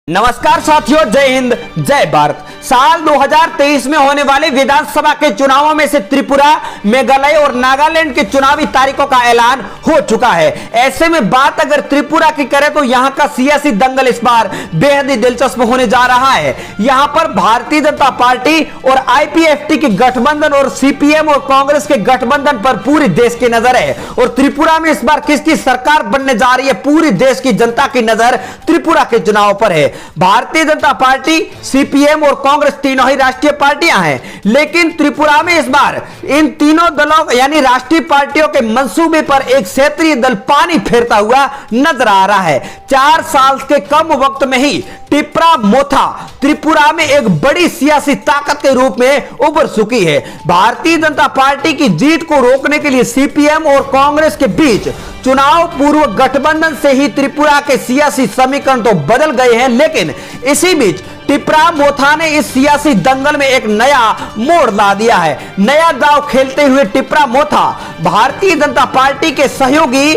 नमस्कार साथियों, जय हिंद जय भारत। साल 2023 में होने वाले विधानसभा के चुनावों में से त्रिपुरा, मेघालय और नागालैंड के चुनावी तारीखों का ऐलान हो चुका है। ऐसे में बात अगर त्रिपुरा की करें तो यहां का सियासी दंगल इस बार बेहद ही दिलचस्प होने जा रहा है। यहां पर भारतीय जनता पार्टी और आईपीएफटी के गठबंधन और सीपीएम और कांग्रेस के गठबंधन पर पूरे देश की नजर है और त्रिपुरा में इस बार किसकी सरकार बनने जा रही है, पूरी देश की जनता की नजर त्रिपुरा के चुनाव पर है। भारतीय जनता पार्टी, सीपीएम और कांग्रेस तीनों ही राष्ट्रीय पार्टियां हैं, लेकिन त्रिपुरा में इस बार इन तीनों दलों यानी राष्ट्रीय पार्टियों के मंसूबे पर एक क्षेत्रीय दल पानी फेरता हुआ नजर आ रहा है। 4 साल के कम वक्त में ही टिप्रा मोथा त्रिपुरा में एक बड़ी सियासी ताकत के रूप में उभर चुकी है। भारतीय जनता पार्टी की जीत को रोकने के लिए सीपीएम और कांग्रेस के बीच चुनाव पूर्व गठबंधन से ही त्रिपुरा के सियासी समीकरण तो बदल गए हैं, लेकिन इसी बीच टिप्रा मोथा ने इस सियासी दंगल में एक नया मोड़ ला दिया है। नया दांव खेलते हुए टिप्रा मोथा भारतीय जनता पार्टी के सहयोगी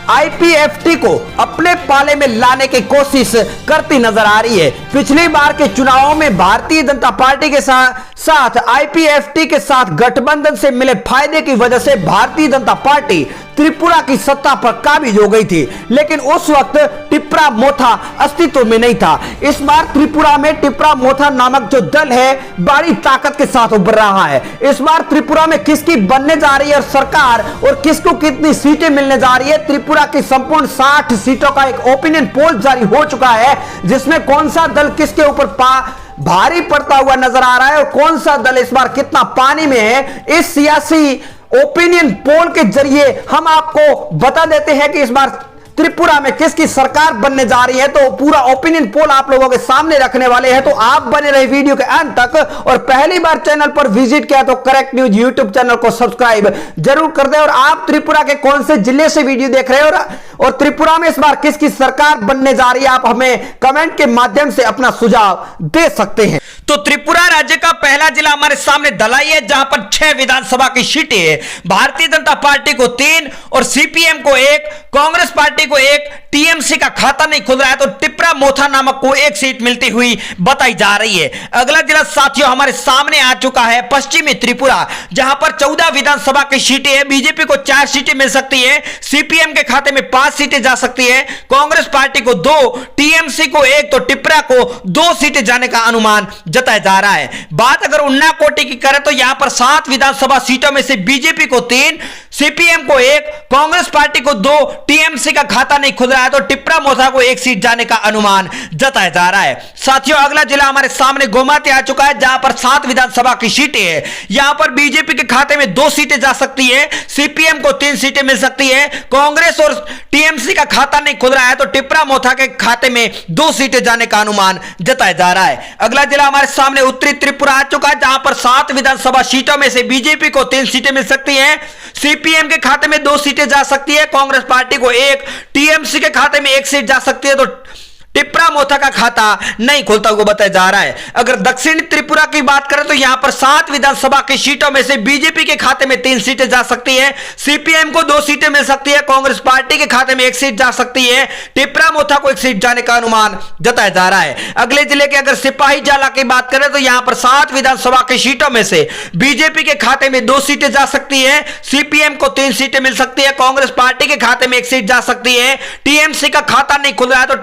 आईपीएफटी को अपने पाले में लाने की कोशिश करती नजर आ रही है। पिछली बार के चुनावों में भारतीय जनता पार्टी के साथ आईपीएफटी के साथ गठबंधन से मिले फायदे की वजह से भारतीय जनता पार्टी त्रिपुरा की सत्ता पर काबिज हो गई थी, लेकिन उस वक्त टिप्रा मोथा अस्तित्व में नहीं था। इस बार त्रिपुरा में टिप्रा मोथा नामक जो दल है बड़ी ताकत के साथ उभर रहा है। इस बार त्रिपुरा में किसकी बनने जा रही है सरकार और किसको कितनी सीटें मिलने जा रही है, त्रिपुरा की संपूर्ण 60 सीटों का एक ओपिनियन पोल जारी हो चुका है, जिसमें कौन सा दल किसके ऊपर भारी पड़ता हुआ नजर आ रहा है और कौन सा दल इस बार कितना पानी में है। इस सियासी ओपिनियन पोल के जरिए हम आपको बता देते हैं कि इस बार त्रिपुरा में किसकी सरकार बनने जा रही है। तो पूरा ओपिनियन पोल आप लोगों के सामने रखने वाले हैं, तो आप बने रहे वीडियो के अंत तक। और पहली बार चैनल पर विजिट किया तो करेक्ट न्यूज यूट्यूब चैनल को सब्सक्राइब जरूर कर दें। और आप त्रिपुरा के कौन से जिले से वीडियो देख रहे हैं और त्रिपुरा में इस बार किसकी सरकार बनने जा रही है, आप हमें कमेंट के माध्यम से अपना सुझाव दे सकते हैं। तो त्रिपुरा राज्य का पहला जिला हमारे सामने धलाई है, जहां पर 6 विधानसभा की सीटें है। भारतीय जनता पार्टी को 3 और सीपीएम को 1, कांग्रेस पार्टी को 1, टीएमसी का खाता नहीं खुल रहा है तो टिप्रा मोथा नामक को 1 सीट मिलती हुई बताई जा रही है। अगला जिला साथियों हमारे सामने आ चुका है पश्चिमी त्रिपुरा, जहां पर 14 विधानसभा की सीटें है। बीजेपी को 4 सीटें मिल सकती है, सीपीएम के खाते में 5 सीटें जा सकती है, कांग्रेस पार्टी को 2, टीएमसी को 1 तो टिप्रा को 2 सीटें जाने का अनुमान जताया जा रहा है। बात अगर उन्नाव कोटि की करें तो यहां पर 7 विधानसभा सीटों में से बीजेपी को 3, सीपीएम को 1, कांग्रेस पार्टी को 2, टीएमसी का खाता नहीं खुल रहा है तो टिप्रा मोथा को 1 सीट जाने का अनुमान जताया जा रहा है। साथियों अगला जिला हमारे सामने गोमती आ चुका है, जहां पर 7 विधानसभा की सीटें है। यहां पर बीजेपी के खाते में 2 सीटें जा सकती है, सीपीएम को 3 सीटें मिल सकती है, कांग्रेस और टीएमसी का खाता नहीं खुल रहा है तो टिप्रा मोथा के खाते में 2 सीटें जाने का अनुमान जताया जा रहा है। अगला जिला हमारे सामने उत्तरी त्रिपुरा आ चुका है, जहां पर 7 विधानसभा सीटों में से बीजेपी को 3 सीटें मिल सकती हैं, सीपीएम के खाते में 2 सीटें जा सकती है, कांग्रेस पार्टी को 1, टीएमसी के खाते में 1 सीट जा सकती है तो टिप्रा मोथा का खाता नहीं खुलता हुआ बताया जा रहा है। अगर दक्षिणी त्रिपुरा की बात करें तो यहां पर 7 विधानसभा की सीटों में से बीजेपी के खाते में 3 सीटें जा सकती है, सीपीएम को 2 सीटें मिल सकती है, कांग्रेस पार्टी के खाते में 1 सीट जा सकती है, टिप्रा मोथा को 1 सीट जाने का अनुमान जताया जा रहा है। अगले जिले के अगर सिपाही जाला की बात करें तो यहां पर 7 विधानसभा की सीटों में से बीजेपी के खाते में 2 सीटें जा सकती है, सीपीएम को 3 सीटें मिल सकती है, कांग्रेस पार्टी के खाते में 1 सीट जा सकती है, टीएमसी का खाता नहीं खुल रहा है तो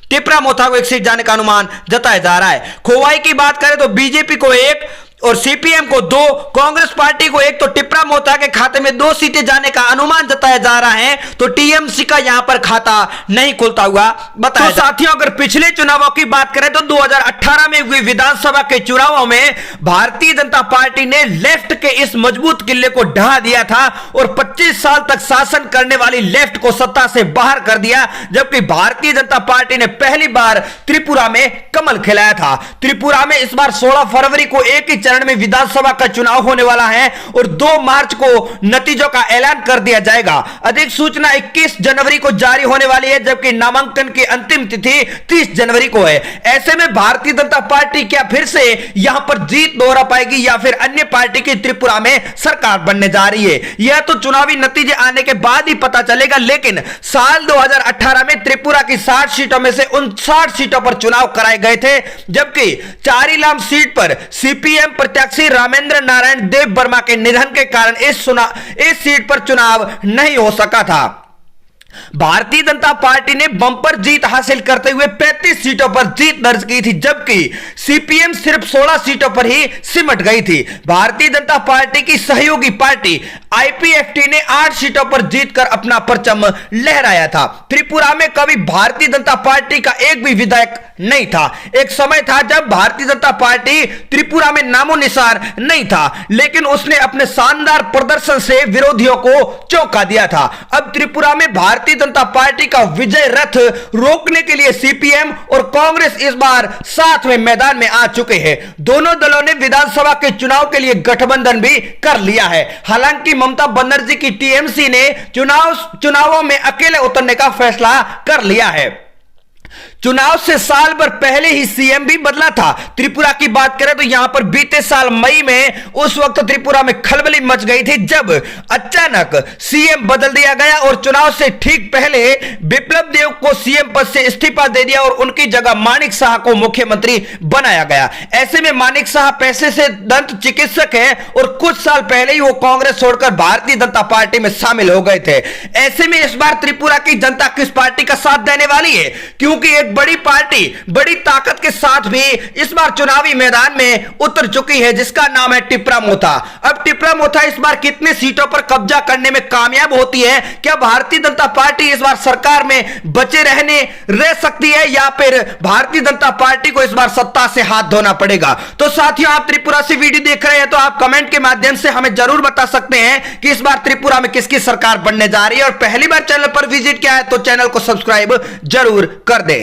टिप्रा मोथा को 1 सीट जाने का अनुमान जताया जा रहा है। खोवाई की बात करें तो बीजेपी को 1 और सीपीएम को 2, कांग्रेस पार्टी को 1 तो टिप्रा मोथा के खाते में 2 सीटें जाने का अनुमान जताया जा रहा है तो टीएमसी का यहां पर खाता नहीं खुलता हुआ बताया। तो साथियों अगर पिछले चुनावों की बात करें तो 2018 में हुए विधानसभा के चुनावों में भारतीय जनता पार्टी ने लेफ्ट के इस मजबूत किले को ढहा दिया था और 25 साल तक शासन करने वाली लेफ्ट को सत्ता से बाहर कर दिया, जबकि भारतीय जनता पार्टी ने पहली बार त्रिपुरा में कमल खिलाया था। त्रिपुरा में इस बार 16 फरवरी को एक ही चरण में विधानसभा का चुनाव होने वाला है और 2 मार्च को नतीजों का ऐलान कर दिया जाएगा। अधिक सूचना 21 जनवरी को जारी होने वाली है, जबकि नामांकन की अंतिम तिथि 30 जनवरी को है। ऐसे में भारतीय जनता पार्टी क्या फिर से यहां पर जीत दोहरा पाएगी या फिर अन्य पार्टी की त्रिपुरा में सरकार बनने जा रही है, यह तो चुनावी नतीजे आने के बाद ही पता चलेगा। लेकिन साल 2018 में त्रिपुरा की 60 सीटों में से 59 सीटों पर चुनाव कराए गए थे, जबकि चारीलाम सीट पर सीपीएम प्रत्याशी रामेंद्र नारायण देव वर्मा के निधन के कारण इस सीट पर चुनाव नहीं हो सका था। भारतीय जनता पार्टी ने बंपर जीत हासिल करते हुए 35 सीटों पर जीत दर्ज की थी, जबकि सीपीएम सिर्फ 16 सीटों पर ही सिमट गई थी। भारतीय जनता पार्टी की सहयोगी पार्टी आईपीएफटी ने 8 सीटों पर जीतकर अपना परचम लहराया था। त्रिपुरा में कभी भारतीय जनता पार्टी का एक भी विधायक नहीं था। एक समय था जब भारतीय जनता पार्टी त्रिपुरा में नामो निशान नहीं था, लेकिन उसने अपने शानदार प्रदर्शन से विरोधियों को चौंका दिया था। अब त्रिपुरा में भारतीय जनता पार्टी का विजय रथ रोकने के लिए सीपीएम और कांग्रेस इस बार साथ में मैदान में आ चुके हैं। दोनों दलों ने विधानसभा के चुनाव के लिए गठबंधन भी कर लिया है। हालांकि ममता बनर्जी की टीएमसी ने चुनावों में अकेले उतरने का फैसला कर लिया है। चुनाव से साल भर पहले ही सीएम भी बदला था। त्रिपुरा की बात करें तो यहां पर बीते साल मई में उस वक्त त्रिपुरा में खलबली मच गई थी, जब अचानक सीएम बदल दिया गया और चुनाव से ठीक पहले बिप्लब देव को सीएम पद से इस्तीफा दे दिया और उनकी जगह मानिक शाह को मुख्यमंत्री बनाया गया। ऐसे में मानिक शाह पैसे से दंत चिकित्सक है और कुछ साल पहले ही वो कांग्रेस छोड़कर भारतीय जनता पार्टी में शामिल हो गए थे। ऐसे में इस बार त्रिपुरा की जनता किस पार्टी का साथ देने वाली है, क्योंकि एक बड़ी पार्टी बड़ी ताकत के साथ भी इस बार चुनावी मैदान में उतर चुकी है, जिसका नाम है टिपरा मोथा। अब टिपरा मोथा इस बार कितने सीटों पर कब्जा करने में कामयाब होती है? क्या भारतीय जनता पार्टी इस बार सरकार में बचे रह सकती है या फिर भारतीय जनता पार्टी को इस बार सत्ता से हाथ धोना पड़ेगा? तो साथियों, आप त्रिपुरा से वीडियो देख रहे हैं तो आप कमेंट के माध्यम से हमें जरूर बता सकते हैं कि इस बार त्रिपुरा में किसकी सरकार बनने जा रही है। और पहली बार चैनल पर विजिट किया है तो चैनल को सब्सक्राइब जरूर कर दें।